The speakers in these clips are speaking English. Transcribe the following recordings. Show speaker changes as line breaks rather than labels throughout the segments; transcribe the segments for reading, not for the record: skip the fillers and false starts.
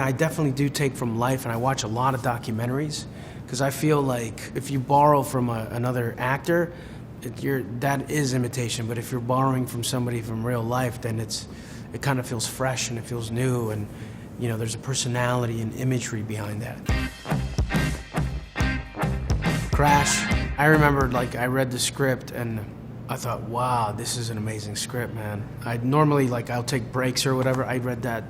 I definitely do take from life, and I watch a lot of documentaries, because I feel like if you borrow from another actor, that is imitation. But if you're borrowing from somebody from real life, then it kind of feels fresh and it feels new, and there's a personality and imagery behind that. Crash. I remember, I read the script and I thought, wow, this is an amazing script, man. I normally, I'll take breaks or whatever. I read that,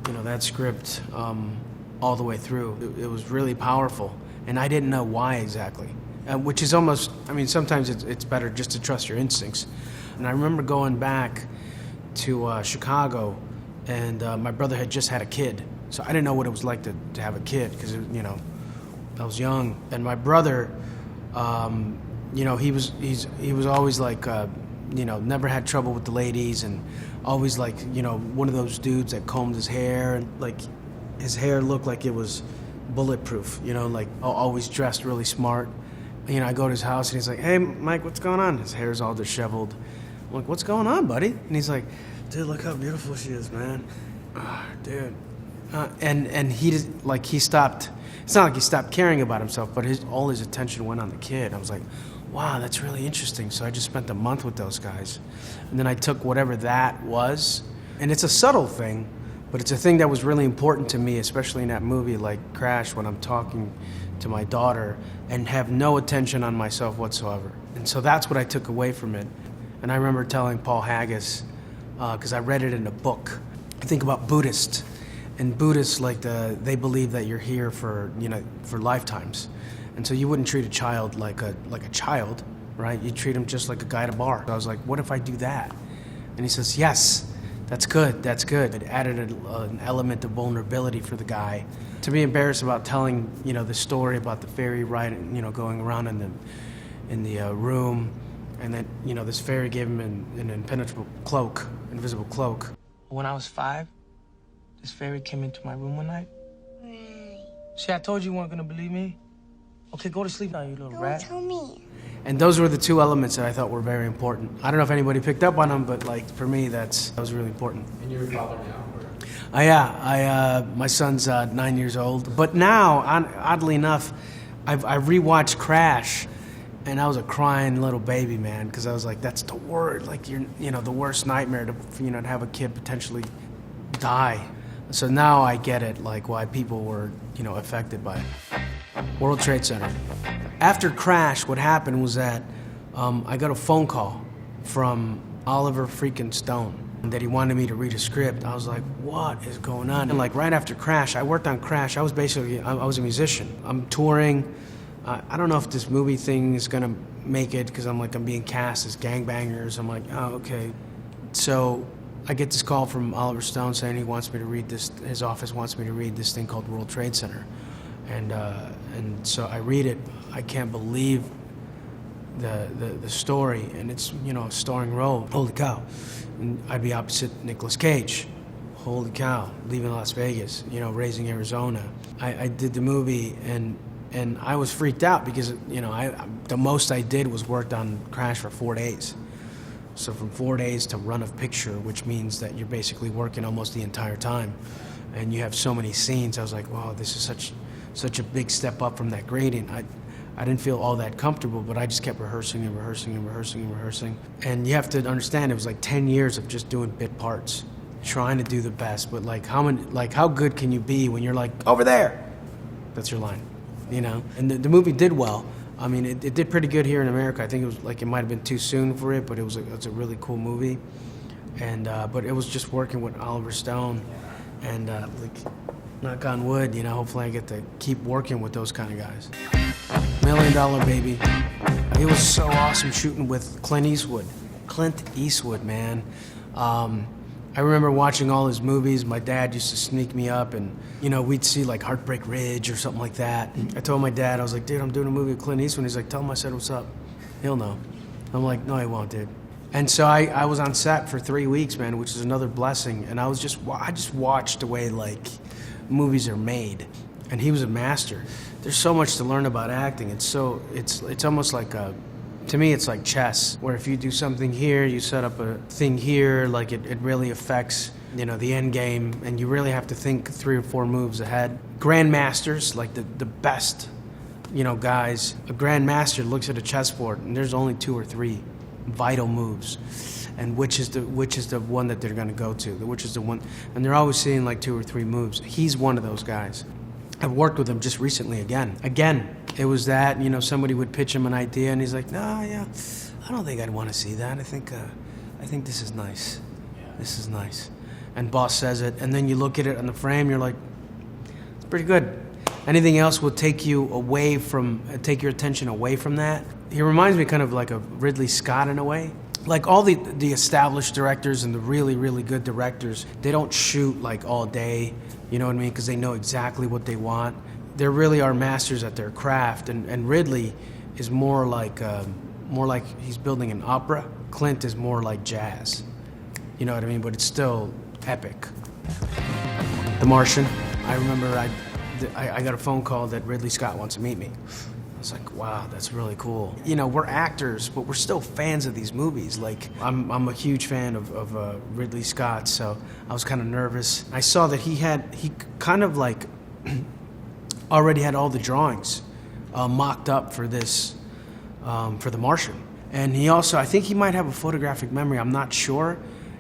that script all the way through. It was really powerful, and I didn't know why exactly. Which is almost, sometimes it's better just to trust your instincts. And I remember going back to Chicago, and my brother had just had a kid. So I didn't know what it was like to have a kid, because, I was young. And my brother, he was always never had trouble with the ladies, and always one of those dudes that combed his hair, and his hair looked like it was bulletproof, always dressed really smart. I go to his house and he's like, "Hey, Mike, what's going on?" His hair's all disheveled. I'm like, "What's going on, buddy?" And he's like, "Dude, look how beautiful she is, man." Dude. And he stopped. It's not like he stopped caring about himself, but all his attention went on the kid. I was like, wow, that's really interesting. So I just spent a month with those guys. And then I took whatever that was. And it's a subtle thing, but it's a thing that was really important to me, especially in that movie like Crash, when I'm talking to my daughter and have no attention on myself whatsoever. And so that's what I took away from it. And I remember telling Paul Haggis, because I read it in a book. I think about Buddhists. And Buddhists, they believe that you're here for lifetimes. And so you wouldn't treat a child like a child, right? You treat him just like a guy at a bar. So I was like, what if I do that? And he says, yes, that's good. It added an element of vulnerability for the guy. To be embarrassed about telling, the story about the fairy going around in the room, and then, this fairy gave him an invisible cloak. When I was 5, this fairy came into my room one night.
Right.
See, I told you weren't gonna believe me. Okay, go to sleep now, you little rat.
Don't tell me.
And those were the two elements that I thought were very important. I don't know if anybody picked up on them, but for me, that was really important.
And you're a father now?
Yeah, my son's 9 years old. But now, oddly enough, I've rewatched Crash, and I was a crying little baby, man, because I was like, that's the word, the worst nightmare to have a kid potentially die. So now I get it, why people were, affected by it. World Trade Center. After Crash, what happened was that I got a phone call from Oliver freaking Stone that he wanted me to read a script. I was like, what is going on? And right after Crash, I worked on Crash. I was a musician. I'm touring. I don't know if this movie thing is gonna make it, because I'm being cast as gangbangers. I'm like, oh, okay. So I get this call from Oliver Stone saying he wants me to read this, his office wants me to read this thing called World Trade Center. And so I read it. I can't believe the story, and it's, a starring role. Holy cow. And I'd be opposite Nicolas Cage. Holy cow. Leaving Las Vegas, raising Arizona. I did the movie, and I was freaked out because, the most I did was worked on Crash for 4 days. So from 4 days to run of picture, which means that you're basically working almost the entire time, and you have so many scenes. I was like, wow, this is such a big step up from that gradient. I didn't feel all that comfortable, but I just kept rehearsing. And you have to understand, it was 10 years of just doing bit parts, trying to do the best. But how good can you be when you're over there? That's your line, And the movie did well. It did pretty good here in America. I think it was it might have been too soon for it, but it's a really cool movie. And but it was just working with Oliver Stone, and knock on wood, hopefully I get to keep working with those kind of guys. $1 Million Baby. It was so awesome shooting with Clint Eastwood, man. I remember watching all his movies. My dad used to sneak me up, and we'd see Heartbreak Ridge or something like that. I told my dad, I was like, dude, I'm doing a movie with Clint Eastwood. He's like, tell him I said what's up. He'll know. I'm like, no, he won't, dude. And so I was on set for 3 weeks, man, which is another blessing. And I just watched the way movies are made, and he was a master. There's so much to learn about acting. It's almost to me, it's like chess, where if you do something here, you set up a thing here, it really affects you know, the end game, and you really have to think 3 or 4 moves ahead. Grandmasters, like the best, you know, guys. A grandmaster looks at a chessboard, and there's only 2 or 3 vital moves, and which is the one that they're going to go to, which is the one, and they're always seeing like 2 or 3 moves. He's one of those guys. I've worked with him just recently again. It was that, you know, somebody would pitch him an idea, and he's like, "No, yeah, I don't think I'd want to see that. I think this is nice. This is nice." And boss says it, and then you look at it on the frame, you're like, it's pretty good. Anything else will take your attention away from that. He reminds me kind of like of Ridley Scott in a way. Like all the established directors and the really, really good directors, they don't shoot like all day, you know what I mean? Because they know exactly what they want. They really are masters at their craft, and Ridley is more like he's building an opera. Clint is more like jazz, you know what I mean? But it's still epic. The Martian. I remember I got a phone call that Ridley Scott wants to meet me. I was like, wow, that's really cool. You know, we're actors, but we're still fans of these movies. Like, I'm a huge fan of Ridley Scott, so I was kind of nervous. I saw that he kind of like already had all the drawings mocked up for this, for The Martian. And he also, I think he might have a photographic memory, I'm not sure,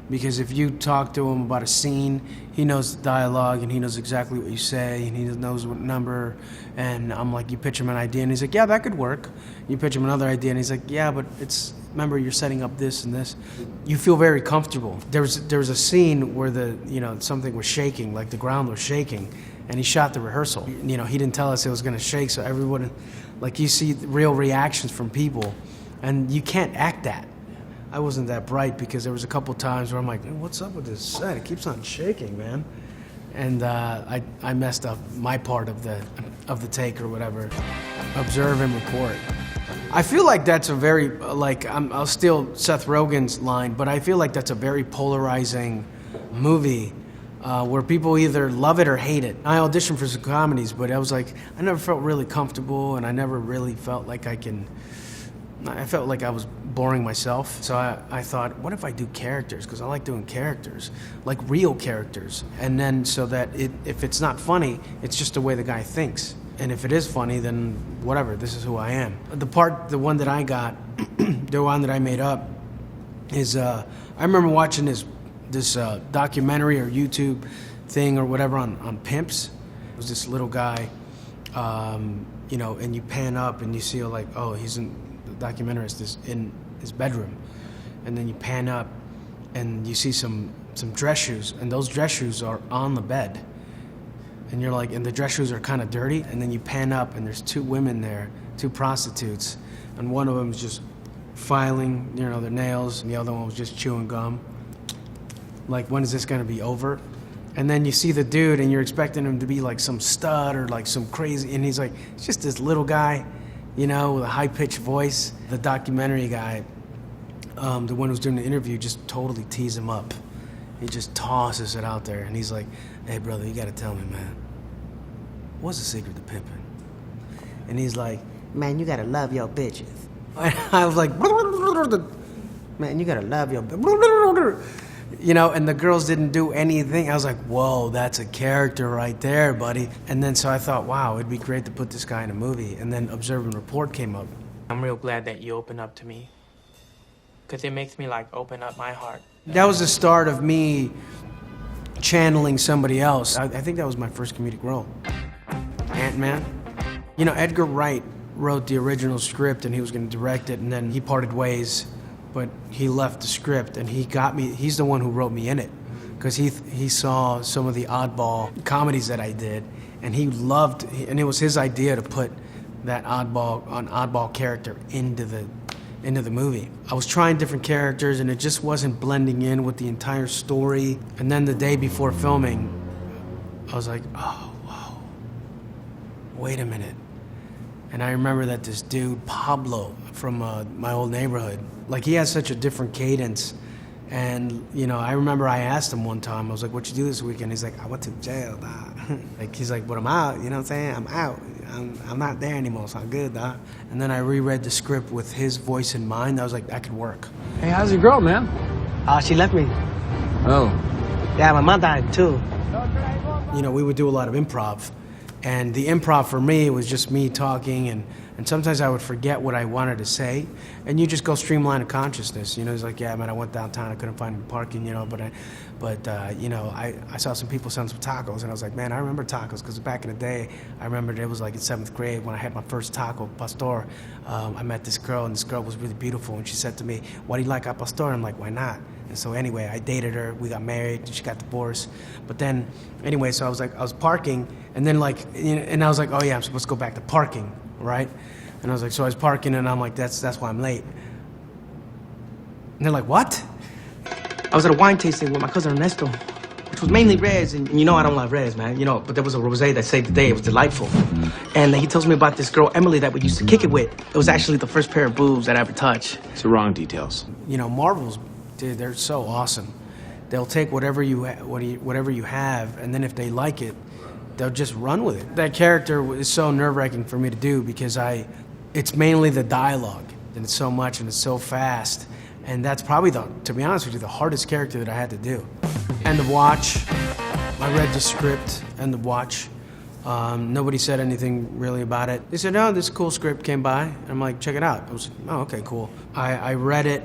because if you talk to him about a scene, he knows the dialogue and he knows exactly what you say and he knows what number. And I'm like, you pitch him an idea and he's like, yeah, that could work. You pitch him another idea and he's like, yeah, but remember you're setting up this and this. You feel very comfortable. There was a scene where something was shaking, like the ground was shaking, and he shot the rehearsal. You know, he didn't tell us it was going to shake, so everyone, like, you see real reactions from people, and you can't act that. I wasn't that bright because there was a couple times where I'm like, what's up with this set? It keeps on shaking, man. And I messed up my part of the take or whatever. Observe and report. I feel like that's a very, I'll steal Seth Rogen's line, but I feel like that's a very polarizing movie where people either love it or hate it. I auditioned for some comedies, but I was like, I never felt really comfortable, and I never really felt like I felt like I was boring myself. So I thought, what if I do characters? Because I like doing characters, like real characters. And then so that if it's not funny, it's just the way the guy thinks. And if it is funny, then whatever, this is who I am. The one that I got, the one that I made up, is I remember watching this documentary or YouTube thing or whatever on pimps. It was this little guy, you know, and you pan up and you see like, oh, he's in the documentarist is in his bedroom, and then you pan up and you see some dress shoes, and those dress shoes are on the bed, and you're like, and the dress shoes are kind of dirty, and then you pan up and there's 2 women there, 2 prostitutes, and one of them is just filing, you know, their nails, and the other one was just chewing gum. Like, when is this going to be over? And then you see the dude and you're expecting him to be like some stud or like some crazy, and he's like, it's just this little guy, you know, with a high-pitched voice. The documentary guy, the one who's doing the interview, just totally tees him up. He just tosses it out there, and he's like, hey, brother, you gotta tell me, man, what's the secret to pimping? And he's like, man, you gotta love your bitches. And I was like, man, you gotta love your bitches. You know, and the girls didn't do anything. I was like, whoa, that's a character right there, buddy. And then so I thought, wow, it'd be great to put this guy in a movie. And then Observe and Report came up.
I'm real glad that you opened up to me, because it makes me like open up my heart.
That was the start of me channeling somebody else. I think that was my first comedic role. Ant-Man. You know, Edgar Wright wrote the original script and he was going to direct it, and then he parted ways. But he left the script, and he's the one who wrote me in it, because he saw some of the oddball comedies that I did, and he loved, and it was his idea to put that oddball character into the movie. I was trying different characters, and it just wasn't blending in with the entire story. And then the day before filming, I was like, oh, wow, wait a minute. And I remember that this dude, Pablo, from my old neighborhood, like, he has such a different cadence. And, you know, I remember I asked him one time, I was like, what you do this weekend? He's like, I went to jail, dog. Like, he's like, but I'm out, you know what I'm saying? I'm out. I'm not there anymore, so I'm good, dog. And then I reread the script with his voice in mind. I was like, that could work.
Hey, how's your girl, man?
She left me.
Oh. Yeah, my mom died too.
You know, we would do a lot of improv. And the improv for me was just me talking, and sometimes I would forget what I wanted to say, and you just go streamline of consciousness. You know, it's like, yeah, man, I went downtown, I couldn't find parking, you know, but you know, I saw some people selling some tacos, and I was like, man, I remember tacos, because back in the day, I remember it was like in 7th grade when I had my first taco, pastor. I met this girl, and this girl was really beautiful, and she said to me, why do you like a pastor? I'm like, why not? And so anyway, I dated her, we got married, she got divorced. But then, anyway, so I was parking, and then like, and I was like, oh yeah, I'm supposed to go back to parking, right? And I was like, so I was parking, and I'm like, that's why I'm late. And they're like, what?
I was at a wine tasting with my cousin Ernesto, which was mainly reds, and you know I don't like reds, man. You know, but there was a rosé that saved the day. It was delightful. And he tells me about this girl, Emily, that we used to kick it with. It was actually the first pair of boobs that I ever touched.
It's the wrong details.
You know, Marvel's, dude, they're so awesome. They'll take whatever you have, and then if they like it, they'll just run with it. That character is so nerve-wracking for me to do because it's mainly the dialogue, and it's so much and it's so fast. And that's probably, to be honest with you, the hardest character that I had to do. End of watch. I read the script, end of watch. Nobody said anything really about it. They said, oh, this cool script came by. And I'm like, check it out. I was like, oh, okay, cool. I read it.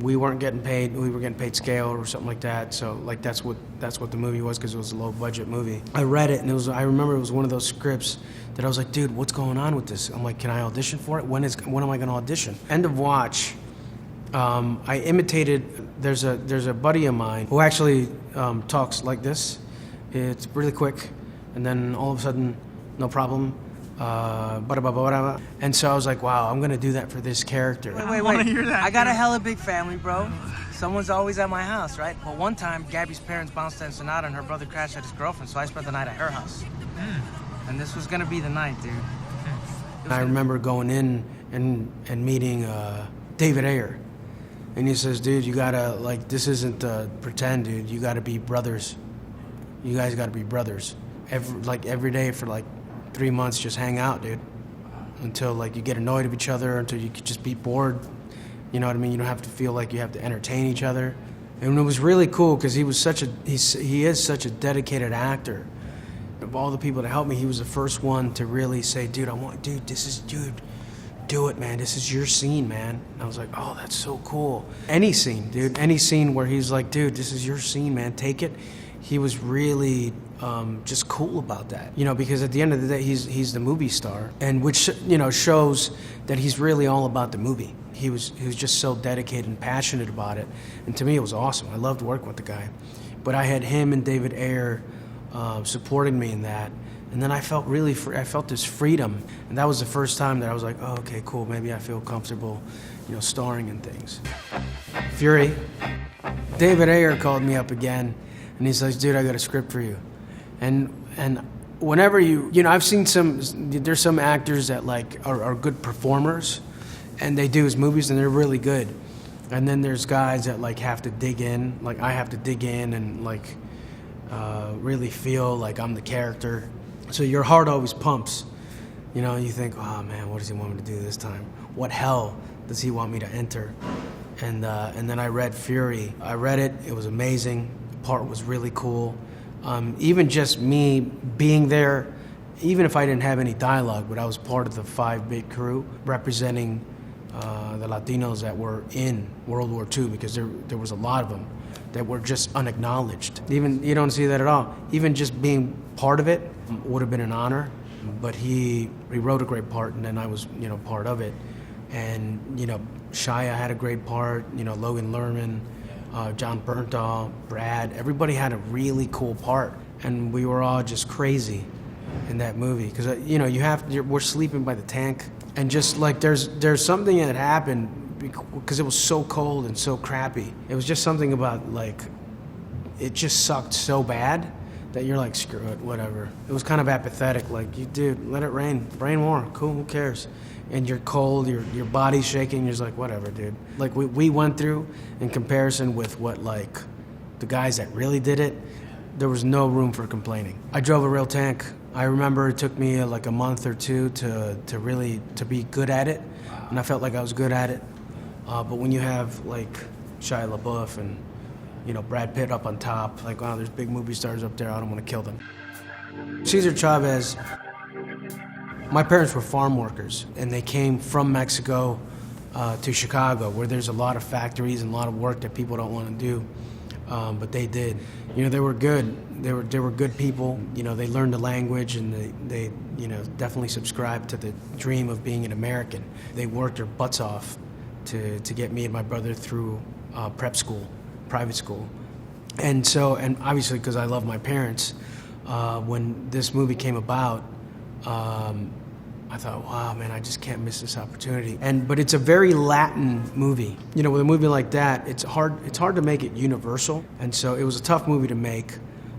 We weren't getting paid. We were getting paid scale or something like that. So like that's what the movie was, because it was a low budget movie. I read it, and I remember it was one of those scripts that I was like, dude, what's going on with this? I'm like, can I audition for it? When am I going to audition? End of watch. I imitated. There's a buddy of mine who actually talks like this. It's really quick, and then all of a sudden, no problem. And so I was like, wow, I'm gonna do that for this character.
Wait. I got a hella big family, bro. Someone's always at my house, right? Well, one time, Gabby's parents bounced in Sonata, and her brother crashed at his girlfriend, so I spent the night at her house. And this was gonna be the night, dude.
I remember going in and meeting David Ayer. And he says, dude, you gotta, like, this isn't pretend, dude. You gotta be brothers. You guys gotta be brothers. Every day for, 3 months, just hang out, dude. Until, you get annoyed of each other, until you could just be bored. You know what I mean? You don't have to feel like you have to entertain each other. And it was really cool, because he is such a dedicated actor. Of all the people that helped me, he was the first one to really say, dude, do it, man. This is your scene, man. And I was like, oh, that's so cool. Any scene, dude. Any scene where he's like, dude, this is your scene, man. Take it. He was really just cool about that. You know, because at the end of the day, he's the movie star, and which, shows that he's really all about the movie. He was just so dedicated and passionate about it. And to me, it was awesome. I loved working with the guy. But I had him and David Ayer supporting me in that. And then I felt really free. I felt this freedom. And that was the first time that I was like, oh, okay, cool. Maybe I feel comfortable, starring in things. Fury. David Ayer called me up again, and he says, dude, I got a script for you. And whenever I've seen there's some actors that are good performers, and they do his movies, and they're really good. And then there's guys that have to dig in. I have to dig in and really feel like I'm the character. So your heart always pumps, and you think, oh man, what does he want me to do this time? What hell does he want me to enter? And then I read Fury. I read it, it was amazing. The part was really cool. Even just me being there, even if I didn't have any dialogue, but I was part of the 5-bit crew representing the Latinos that were in World War II, because there was a lot of them that were just unacknowledged. Even, you don't see that at all. Even just being part of it would have been an honor, but he wrote a great part, and then I was, part of it. And, Shia had a great part, Logan Lerman, John Bernthal, Brad, everybody had a really cool part, and we were all just crazy in that movie, because, we're sleeping by the tank, and just there's something that happened, because it was so cold and so crappy. It was just something about, it just sucked so bad that you're like, screw it, whatever. It was kind of apathetic, dude, let it rain. Rain more, cool, who cares? And you're cold, your body's shaking, you're just like, whatever, dude. We went through, in comparison with what, the guys that really did it, there was no room for complaining. I drove a real tank. I remember it took me a month or two to really be good at it, and I felt like I was good at it. But when you have Shia LaBeouf and You know, Brad Pitt up on top. Like, wow, there's big movie stars up there. I don't want to kill them. Cesar Chavez, my parents were farm workers, and they came from Mexico to Chicago, where there's a lot of factories and a lot of work that people don't want to do, but they did. You know, they were good. They were good people. You know, they learned the language, and they you know, definitely subscribed to the dream of being an American. They worked their butts off to get me and my brother through prep school, private school. And so, and obviously because I love my parents, when this movie came about, I thought, wow, man, I just can't miss this opportunity. But it's a very Latin movie. You know, with a movie like that, it's hard to make it universal. And so it was a tough movie to make,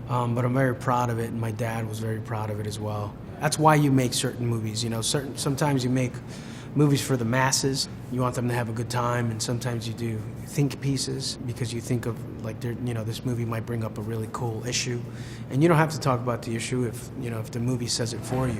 but I'm very proud of it, and my dad was very proud of it as well. That's why you make certain movies. You know, sometimes you make movies for the masses. You want them to have a good time, and sometimes you do think pieces because you think of, like, you know, this movie might bring up a really cool issue, and you don't have to talk about the issue if, you know, if the movie says it for you.